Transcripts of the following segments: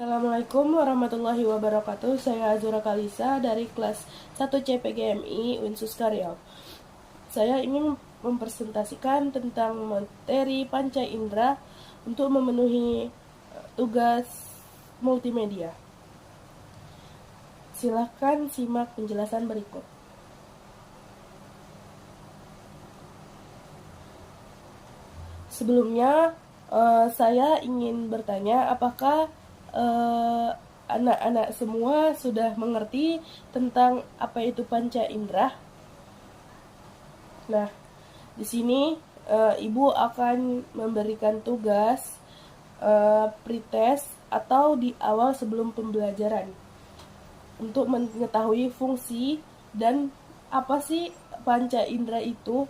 Assalamualaikum warahmatullahi wabarakatuh. Saya Azura Kalisa dari kelas 1 CPGMI Unsus Riau. Saya ingin mempresentasikan tentang materi panca indera untuk memenuhi tugas multimedia. Silahkan simak penjelasan berikut. Sebelumnya, saya ingin bertanya apakah anak-anak semua sudah mengerti tentang apa itu panca indera? Nah, di sini ibu akan memberikan tugas pretest atau di awal sebelum pembelajaran untuk mengetahui fungsi dan apa sih panca indera itu.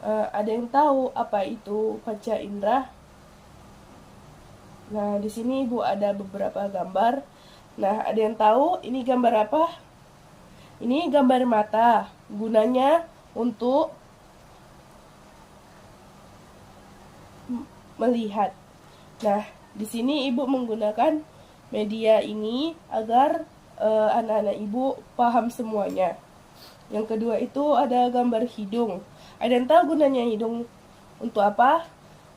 Ada yang tahu apa itu panca indera? Nah, di sini Ibu ada beberapa gambar. Nah, ada yang tahu ini gambar apa? Ini gambar mata. Gunanya untuk melihat. Nah, di sini Ibu menggunakan media ini agar anak-anak Ibu paham semuanya. Yang kedua itu ada gambar hidung. Ada yang tahu gunanya hidung untuk apa?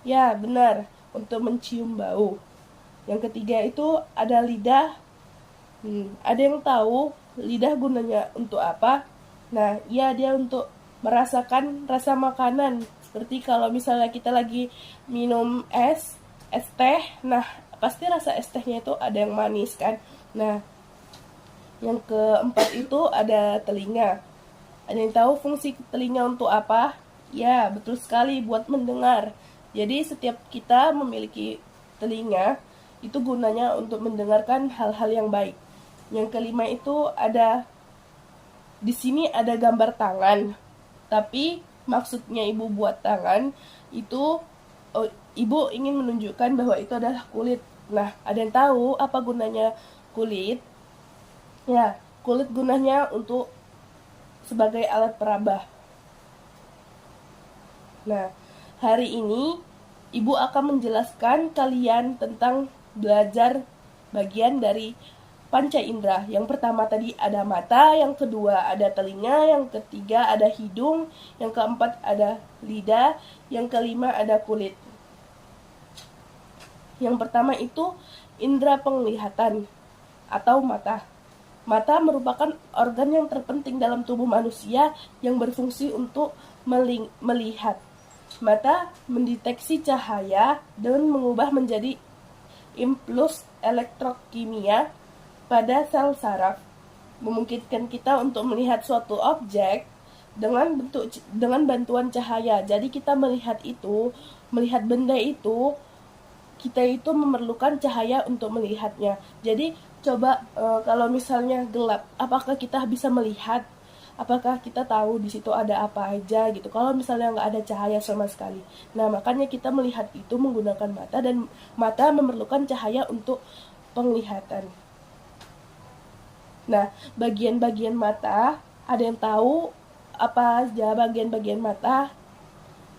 Ya, benar, untuk mencium bau. Yang ketiga itu ada lidah. Ada yang tahu lidah gunanya untuk apa? Nah, ya dia untuk merasakan rasa makanan. Seperti kalau misalnya kita lagi minum es teh, nah pasti rasa es tehnya itu ada yang manis kan. Nah, yang keempat itu ada telinga. Ada yang tahu fungsi telinga untuk apa? Ya, betul sekali, buat mendengar. Jadi setiap kita memiliki telinga, itu gunanya untuk mendengarkan hal-hal yang baik. Yang kelima itu ada, di sini ada gambar tangan. Tapi maksudnya ibu buat tangan itu, ibu ingin menunjukkan bahwa itu adalah kulit. Nah, ada yang tahu apa gunanya kulit? Ya, kulit gunanya untuk sebagai alat perabah. Nah, hari ini Ibu akan menjelaskan kalian tentang belajar bagian dari panca indera. Yang pertama tadi ada mata, yang kedua ada telinga, yang ketiga ada hidung, yang keempat ada lidah, yang kelima ada kulit. Yang pertama itu indera penglihatan atau mata. Mata merupakan organ yang terpenting dalam tubuh manusia yang berfungsi untuk melihat. Mata mendeteksi cahaya dan mengubah menjadi impuls elektrokimia pada sel saraf, memungkinkan kita untuk melihat suatu objek dengan bantuan cahaya. Jadi kita melihat benda itu, kita itu memerlukan cahaya untuk melihatnya. Jadi coba kalau misalnya gelap, apakah kita bisa melihat? Apakah kita tahu di situ ada apa aja gitu? Kalau misalnya nggak ada cahaya sama sekali. Nah, makanya kita melihat itu menggunakan mata, dan mata memerlukan cahaya untuk penglihatan. Nah, bagian-bagian mata, ada yang tahu apa aja bagian-bagian mata?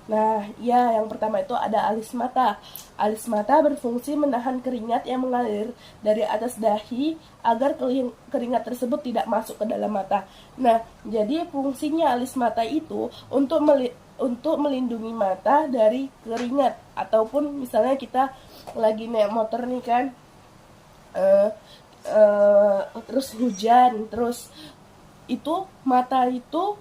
Nah, ya, yang pertama itu ada alis mata. Alis mata berfungsi menahan keringat yang mengalir dari atas dahi agar keringat tersebut tidak masuk ke dalam mata. Nah, jadi fungsinya alis mata itu untuk melindungi mata dari keringat, ataupun misalnya kita lagi naik motor nih kan, terus hujan, terus itu mata itu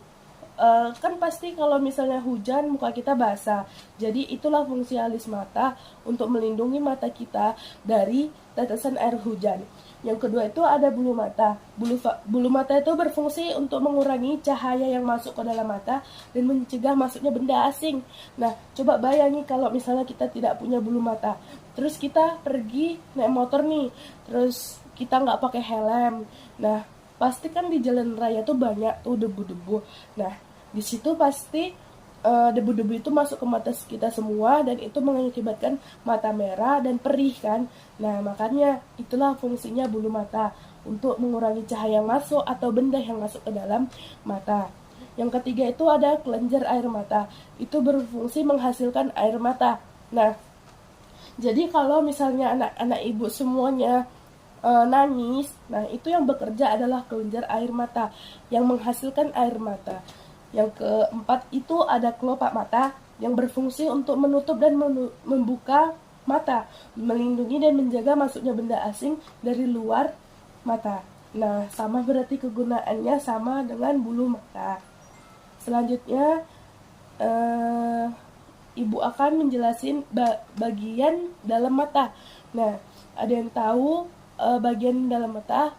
kan pasti kalau misalnya hujan muka kita basah. Jadi itulah fungsi alis mata, untuk melindungi mata kita dari tetesan air hujan. Yang kedua itu ada bulu mata. Bulu mata itu berfungsi untuk mengurangi cahaya yang masuk ke dalam mata dan mencegah masuknya benda asing. Nah, coba bayangi kalau misalnya kita tidak punya bulu mata, terus kita pergi naik motor nih, terus kita nggak pakai helm. Nah, pasti kan di jalan raya tuh banyak tuh debu-debu. Nah, di situ pasti debu-debu itu masuk ke mata kita semua, dan itu mengakibatkan mata merah dan perih kan. Nah, makanya itulah fungsinya bulu mata, untuk mengurangi cahaya yang masuk atau benda yang masuk ke dalam mata. Yang ketiga itu ada kelenjar air mata. Itu berfungsi menghasilkan air mata. Nah, Jadi kalau misalnya anak-anak ibu semuanya nangis, nah itu yang bekerja adalah kelenjar air mata yang menghasilkan air mata. Yang keempat itu ada kelopak mata yang berfungsi untuk menutup dan membuka mata, melindungi dan menjaga masuknya benda asing dari luar mata. Nah, sama berarti kegunaannya sama dengan bulu mata. Selanjutnya, eh, ibu akan menjelasin bagian dalam mata. Nah, ada yang tahu bagian dalam mata?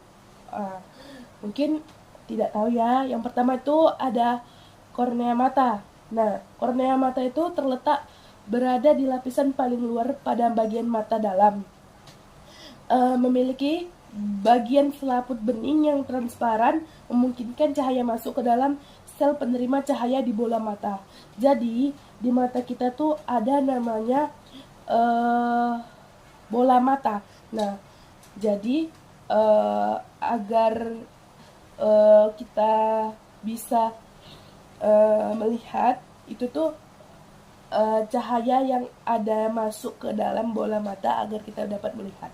Mungkin tidak tahu ya. Yang pertama itu ada kornea mata. Nah, kornea mata itu terletak berada di lapisan paling luar pada bagian mata dalam. Memiliki bagian selaput bening yang transparan memungkinkan cahaya masuk ke dalam sel penerima cahaya di bola mata. Jadi di mata kita tuh ada namanya bola mata. Nah, jadi agar kita bisa melihat itu tuh cahaya yang ada masuk ke dalam bola mata agar kita dapat melihat.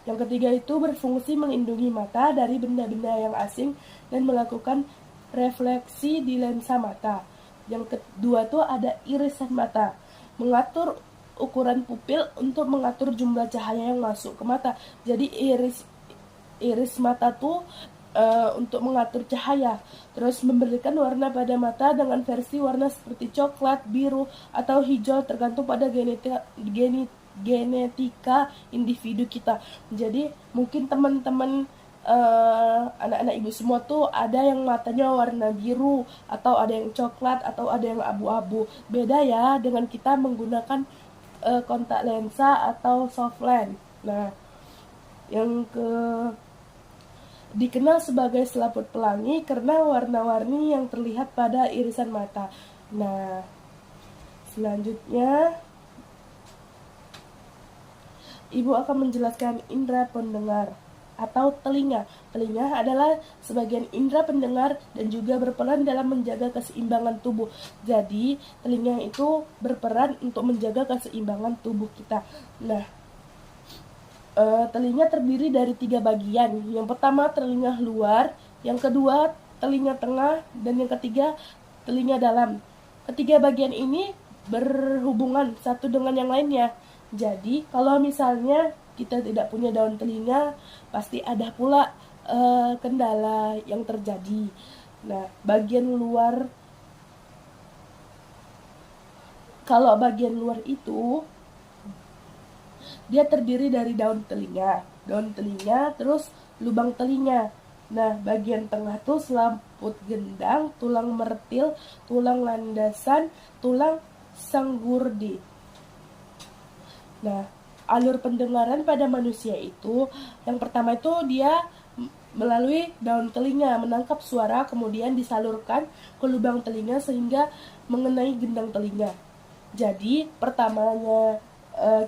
Yang ketiga itu berfungsi melindungi mata dari benda-benda yang asing dan melakukan refleksi di lensa mata. Yang kedua tuh ada irisan mata, mengatur ukuran pupil untuk mengatur jumlah cahaya yang masuk ke mata. Jadi iris mata tuh untuk mengatur cahaya, terus memberikan warna pada mata dengan versi warna seperti coklat, biru, atau hijau tergantung pada genetika individu kita. Jadi mungkin teman-teman anak-anak ibu semua tuh ada yang matanya warna biru, atau ada yang coklat, atau ada yang abu-abu. Beda ya dengan kita menggunakan kontak lensa atau soft lens. Nah, yang dikenal sebagai selaput pelangi karena warna-warni yang terlihat pada irisan mata. Nah, selanjutnya ibu akan menjelaskan indera pendengar atau telinga. Telinga adalah sebagian indera pendengar dan juga berperan dalam menjaga keseimbangan tubuh. Jadi, telinga itu berperan untuk menjaga keseimbangan tubuh kita. Nah, telinga terdiri dari 3 bagian. Yang pertama telinga luar, yang kedua telinga tengah, dan yang ketiga telinga dalam. Ketiga bagian ini berhubungan satu dengan yang lainnya. Jadi kalau misalnya kita tidak punya daun telinga, pasti ada pula kendala yang terjadi. Nah, bagian luar, kalau bagian luar itu dia terdiri dari daun telinga, terus lubang telinga. Nah, bagian tengah tuh selaput gendang, tulang mertil, tulang landasan, tulang sanggurdi. Nah, alur pendengaran pada manusia itu, yang pertama itu dia melalui daun telinga menangkap suara, kemudian disalurkan ke lubang telinga sehingga mengenai gendang telinga. Jadi, pertamanya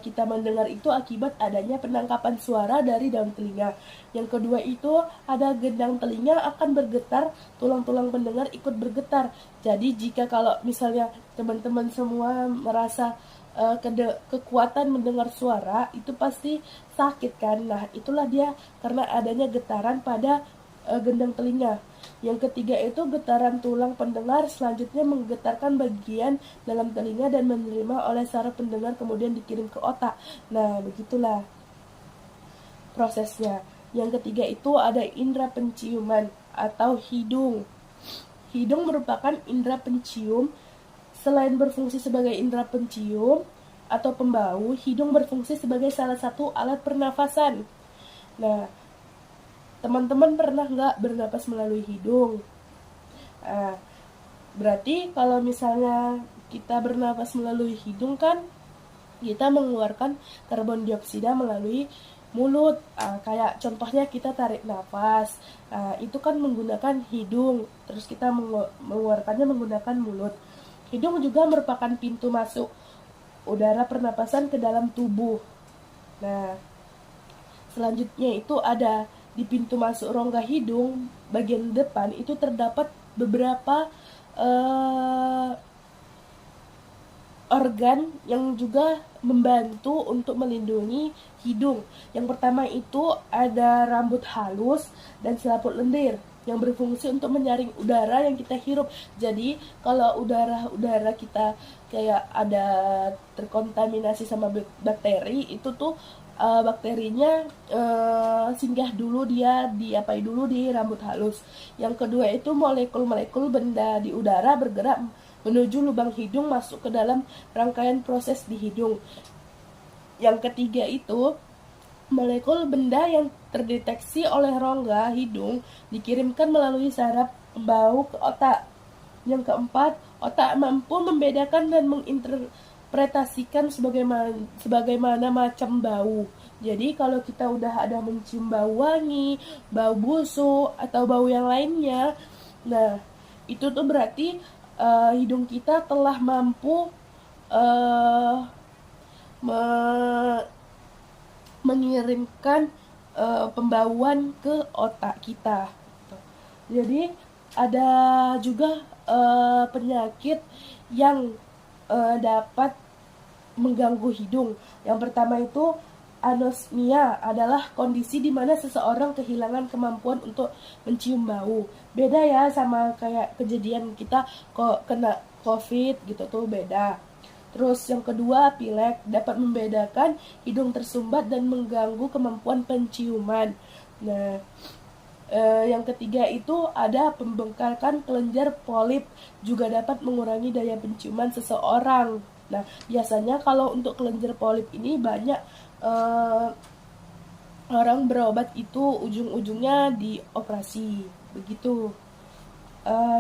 kita mendengar itu akibat adanya penangkapan suara dari daun telinga. Yang kedua itu ada gendang telinga akan bergetar, tulang-tulang pendengar ikut bergetar. Jadi jika kalau misalnya teman-teman semua merasa kekuatan mendengar suara, itu pasti sakit kan. Nah, itulah dia karena adanya getaran pada gendang telinga. Yang ketiga itu getaran tulang pendengar selanjutnya menggetarkan bagian dalam telinga dan menerima oleh saraf pendengar kemudian dikirim ke otak. Nah, begitulah prosesnya. Yang ketiga itu ada indera penciuman atau hidung. Hidung merupakan indera pencium. Selain berfungsi sebagai indera pencium atau pembau, hidung berfungsi sebagai salah satu alat pernafasan. Nah, teman-teman pernah nggak bernapas melalui hidung? Berarti kalau misalnya kita bernapas melalui hidung kan kita mengeluarkan karbon dioksida melalui mulut. Kayak contohnya kita tarik nafas, itu kan menggunakan hidung, terus kita mengeluarkannya menggunakan mulut. Hidung juga merupakan pintu masuk udara pernapasan ke dalam tubuh. Nah, selanjutnya itu ada di pintu masuk rongga hidung bagian depan itu terdapat beberapa organ yang juga membantu untuk melindungi hidung. Yang pertama itu ada rambut halus dan selaput lendir yang berfungsi untuk menyaring udara yang kita hirup. Jadi kalau udara kita kayak ada terkontaminasi sama bakteri, itu tuh bakterinya singgah dulu, dia diapai dulu di rambut halus. Yang kedua itu molekul-molekul benda di udara bergerak menuju lubang hidung masuk ke dalam rangkaian proses di hidung. Yang ketiga itu molekul benda yang terdeteksi oleh rongga hidung dikirimkan melalui saraf bau ke otak. Yang keempat, otak mampu membedakan dan menginterpretasikan sebagaimana macam bau. Jadi kalau kita udah ada mencium bau wangi, bau busuk, atau bau yang lainnya, nah itu tuh berarti hidung kita telah mampu mengirimkan pembauan ke otak kita. Jadi ada juga penyakit yang dapat mengganggu hidung. Yang pertama itu anosmia, adalah kondisi di mana seseorang kehilangan kemampuan untuk mencium bau. Beda ya sama kayak kejadian kita kok kena COVID gitu tuh, beda. Terus yang kedua, pilek, dapat membedakan hidung tersumbat dan mengganggu kemampuan penciuman. Nah, yang ketiga itu ada pembengkakan kelenjar polip, juga dapat mengurangi daya penciuman seseorang. Nah, biasanya kalau untuk kelenjar polip ini banyak orang berobat itu ujung-ujungnya dioperasi, begitu.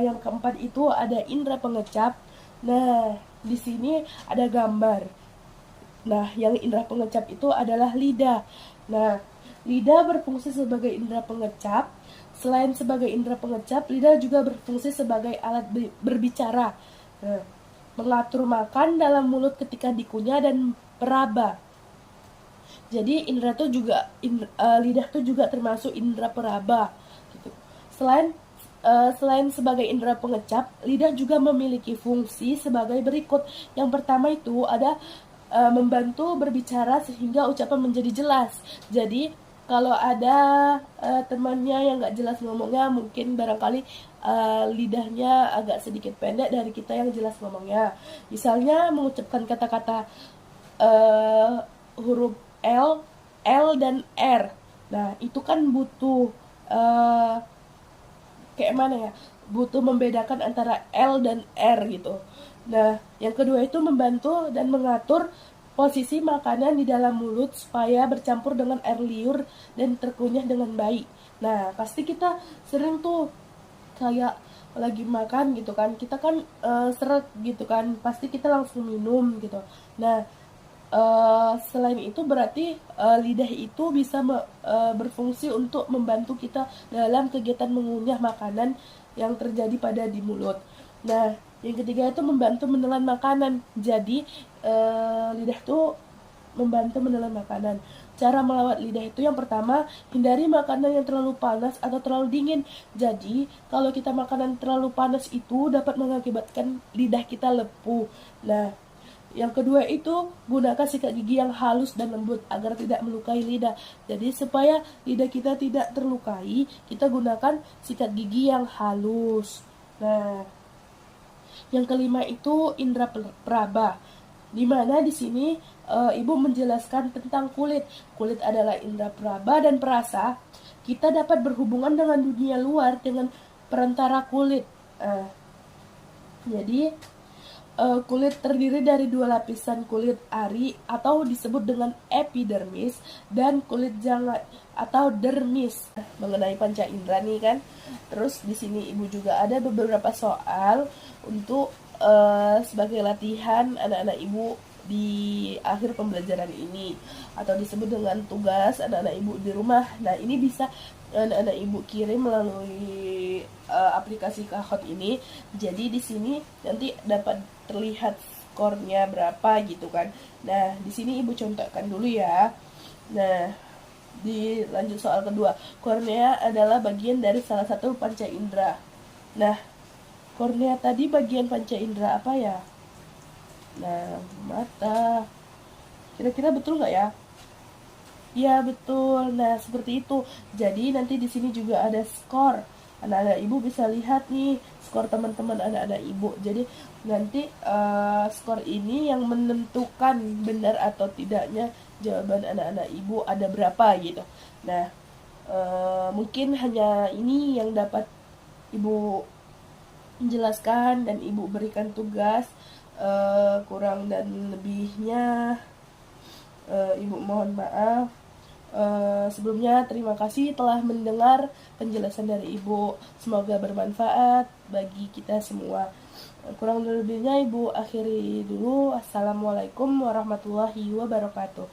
Yang keempat itu ada indera pengecap. Nah, di sini ada gambar. Nah, yang indera pengecap itu adalah lidah. Nah, lidah berfungsi sebagai indera pengecap. Selain sebagai indera pengecap, lidah juga berfungsi sebagai alat berbicara. Nah, mengatur makan dalam mulut ketika dikunyah dan peraba. Jadi indera tuh juga lidah tuh juga termasuk indera peraba gitu. Selain sebagai indera pengecap, lidah juga memiliki fungsi sebagai berikut. Yang pertama itu ada membantu berbicara sehingga ucapan menjadi jelas. Jadi kalau ada temannya yang nggak jelas ngomongnya, mungkin barangkali lidahnya agak sedikit pendek dari kita yang jelas ngomongnya. Misalnya mengucapkan kata-kata huruf L dan R. Nah, itu kan butuh kayak mana ya? Butuh membedakan antara L dan R gitu. Nah, yang kedua itu membantu dan mengatur posisi makanan di dalam mulut supaya bercampur dengan air liur dan terkunyah dengan baik. Nah, pasti kita sering tuh kayak lagi makan gitu kan, kita kan seret gitu kan, pasti kita langsung minum gitu. Nah, selain itu berarti lidah itu bisa berfungsi untuk membantu kita dalam kegiatan mengunyah makanan yang terjadi pada di mulut. Nah, yang ketiga itu membantu menelan makanan. Jadi lidah itu membantu menelan makanan. Cara melawat lidah itu yang pertama, hindari makanan yang terlalu panas atau terlalu dingin. Jadi kalau kita makanan terlalu panas itu dapat mengakibatkan lidah kita lepuh. Nah, yang kedua itu gunakan sikat gigi yang halus dan lembut agar tidak melukai lidah. Jadi supaya lidah kita tidak terlukai, kita gunakan sikat gigi yang halus. Nah, yang kelima itu indera peraba. Di mana di sini ibu menjelaskan tentang kulit. Kulit adalah indera peraba dan perasa. Kita dapat berhubungan dengan dunia luar dengan perantara kulit. Jadi kulit terdiri dari dua lapisan kulit ari atau disebut dengan epidermis dan kulit janggut atau dermis. Mengenai panca indera nih kan. Terus di sini ibu juga ada beberapa soal untuk sebagai latihan anak-anak ibu di akhir pembelajaran ini, atau disebut dengan tugas anak-anak ibu di rumah. Nah, ini bisa anak-anak ibu kirim melalui aplikasi Kahoot ini. Jadi di sini nanti dapat terlihat skornya berapa gitu kan. Nah, di sini ibu contohkan dulu ya. Nah, dilanjut soal kedua. Kornea adalah bagian dari salah satu panca indera. Nah, kornea tadi bagian panca indera apa ya? Nah, mata. Kira-kira betul nggak ya? Iya betul. Nah seperti itu. Jadi nanti di sini juga ada skor. Anak-anak ibu bisa lihat nih skor teman-teman anak-anak ibu. Jadi nanti skor ini yang menentukan benar atau tidaknya jawaban anak-anak ibu ada berapa gitu. Nah mungkin hanya ini yang dapat ibu jelaskan dan ibu berikan tugas. Kurang dan lebihnya ibu mohon maaf. Sebelumnya terima kasih telah mendengar penjelasan dari Ibu. Semoga bermanfaat bagi kita semua. Kurang lebihnya Ibu akhiri dulu. Assalamualaikum warahmatullahi wabarakatuh.